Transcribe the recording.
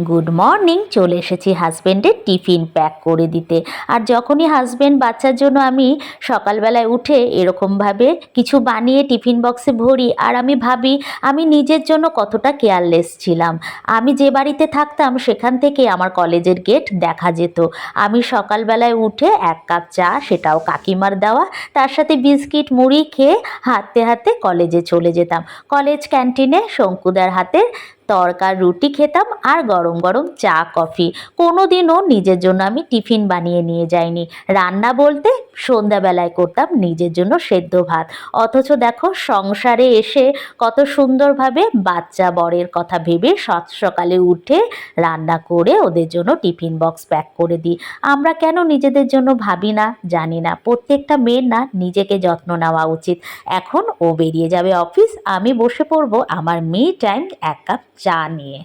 Good morning. চলে এসেছি হাজব্যান্ডের টিফিন প্যাক করে দিতে। আর যখনই হাজব্যান্ড বাচ্চার জন্য আমি সকালবেলায় উঠে এরকমভাবে কিছু বানিয়ে টিফিন বক্সে ভরি, আর আমি ভাবি আমি নিজের জন্য কতটা কেয়ারলেস ছিলাম। আমি যে বাড়িতে থাকতাম সেখান থেকে আমার কলেজের গেট দেখা যেত। আমি সকালবেলায় উঠে 1 কাপ চা, সেটাও কাকিমার দেওয়া, তার সাথে বিস্কিট মুড়ি খেয়ে হাঁটতে হাঁটতে কলেজে চলে যেতাম। কলেজ ক্যান্টিনে শঙ্কুদার হাতে তড়কার রুটি খেতাম আর গরম গরম চা কফি। কোনো দিনও নিজের জন্য আমি টিফিন বানিয়ে নিয়ে যাইনি। রান্না বলতে সন্ধ্যাবেলায় করতাম নিজের জন্য সেদ্ধ ভাত। অথচ দেখো সংসারে এসে কত সুন্দরভাবে বাচ্চা বরের কথা ভেবে সকালে উঠে রান্না করে ওদের জন্য টিফিন বক্স প্যাক করে দিই। আমরা কেন নিজেদের জন্য ভাবি না জানি না। প্রত্যেকটা মেয়ের না নিজেকে যত্ন নেওয়া উচিত। এখন ও বেরিয়ে যাবে অফিস, আমি বসে পড়বো আমার মি টাইম 1 কাপ চা নিয়ে।